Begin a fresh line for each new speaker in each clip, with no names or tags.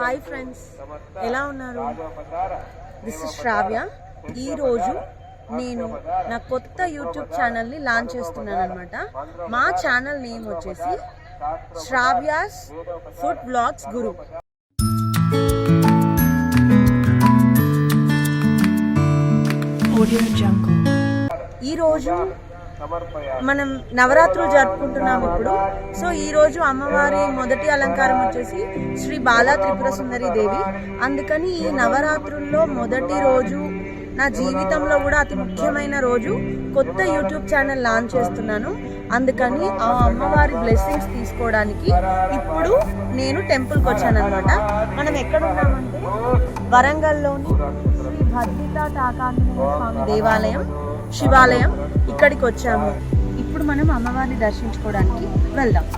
Hi friends, ఎలా ఉన్నారు? This is శ్రావ్య. ఈరోజు నేను నా కొత్త యూట్యూబ్ ఛానల్ని లాంచ్ చేస్తున్నాను అనమాట. మా ఛానల్ నేమ్ వచ్చేసి శ్రావ్యాస్ ఫుడ్ బ్లాగ్స్ గురు. ఈరోజు మనం నవరాత్రులు జరుపుకుంటున్నాం ఇప్పుడు. సో ఈరోజు అమ్మవారి మొదటి అలంకారం వచ్చేసి శ్రీ బాలా త్రిపుర సుందరి దేవి. అందుకని ఈ నవరాత్రుల్లో మొదటి రోజు, నా జీవితంలో కూడా అతి ముఖ్యమైన రోజు, కొత్త యూట్యూబ్ ఛానల్ లాంచ్ చేస్తున్నాను. అందుకని ఆ అమ్మవారి బ్లెస్సింగ్స్ తీసుకోవడానికి ఇప్పుడు నేను టెంపుల్కి వచ్చాను అనమాట. మనం ఎక్కడ ఉన్నామంటే వరంగల్లోని శ్రీ భద్రిత టాకాంజనేయ స్వామి దేవాలయం, శివాలయం, ఇక్కడికి వచ్చాము. ఇప్పుడు మనం అమ్మవారిని దర్శించుకోవడానికి వెళ్దాం.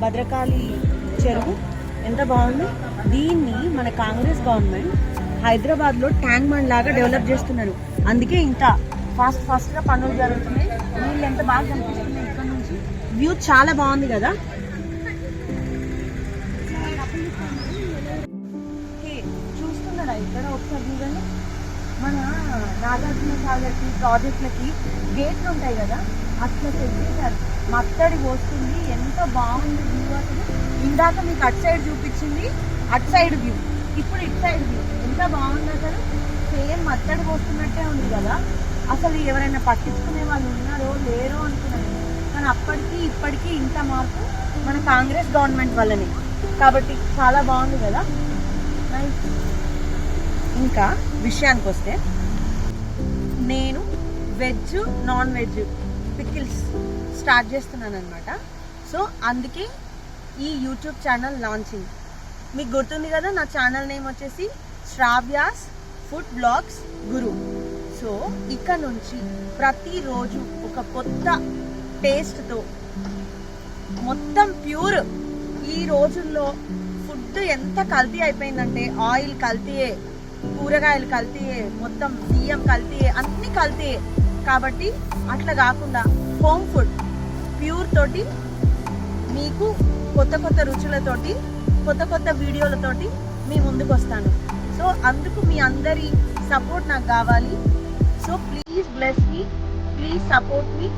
భద్రకాళి చెరువు ఎంత బాగుంది. దీన్ని మన కాంగ్రెస్ గవర్నమెంట్ హైదరాబాద్లో ట్యాంక్ బండ్ లాగా డెవలప్ చేస్తున్నారు. అందుకే ఇంత ఫాస్ట్గా పనులు జరుగుతున్నాయి. నీళ్ళు ఎంత బాగా కనిపిస్తున్నాయి. ఇక్కడ నుంచి వ్యూ చాలా బాగుంది కదా. చూస్తున్నారా ఇక్కడ ఒకసారి చూడండి. మన నాగార్జున సాగర్కి ప్రాజెక్టులకి గేట్లు ఉంటాయి కదా, అట్లా సెట్ చేశారు. మత్తడి వస్తుంది. ఎంత బాగుంది వ్యూ అసలు. ఇందాక మీకు అటు సైడ్ చూపించింది, అటు సైడ్ వ్యూ, ఇప్పుడు ఇటు సైడ్ వ్యూ ఎంత బాగుంది అసలు. సేమ్ మత్తడి వస్తున్నట్టే ఉంది కదా. అసలు ఎవరైనా పట్టించుకునే వాళ్ళు ఉన్నారో లేరో అనుకున్నాను. కానీ అప్పటికి ఇప్పటికీ ఇంత మార్పు మన కాంగ్రెస్ గవర్నమెంట్ వల్లనే. కాబట్టి చాలా బాగుంది కదా. ఇంకా విషయానికి వస్తే, నేను veg non veg pickles start చేస్తున్నాను అనమాట. సో అందుకే ఈ యూట్యూబ్ ఛానల్ లాంచింగ్. మీకు గుర్తుంది కదా, నా ఛానల్ నేమ్ వచ్చేసి శ్రావ్యాస్ ఫుడ్ బ్లాగ్స్ గురు. సో ఇక్కడ నుంచి ప్రతిరోజు ఒక కొత్త టేస్ట్తో, మొత్తం ప్యూర్. ఈ రోజుల్లో ఫుడ్ ఎంత కల్తీ అయిపోయిందంటే, ఆయిల్ కల్తీయే, కూరగాయలు కల్తీయే, మొత్తం బియ్యం కల్తీయే, అన్ని కల్తీయే. కాబట్టి అట్లా కాకుండా హోమ్ ఫుడ్ ప్యూర్ తోటి మీకు కొత్త కొత్త రుచులతోటి, కొత్త కొత్త వీడియోలతోటి మీ ముందుకు వస్తాను. సో అందుకు మీ అందరి సపోర్ట్ నాకు కావాలి. So please bless me, please support me,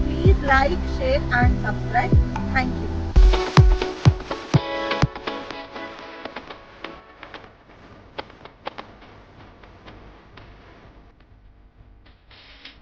please like, share and subscribe. Thank you.